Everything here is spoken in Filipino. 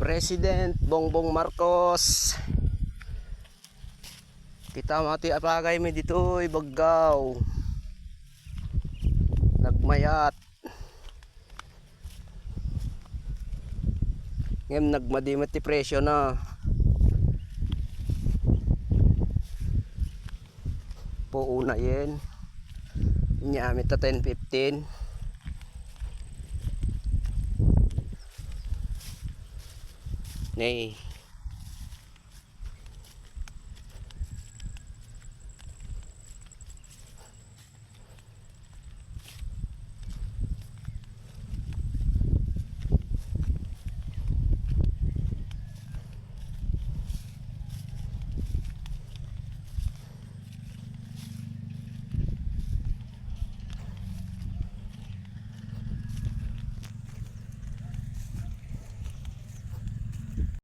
President Bongbong Marcos. Kita mati apagay mi dito Baggaw. Nagmayat. Ngem nagmadimati presyo na. Puuna yen. Nyami ta 10-15. Nay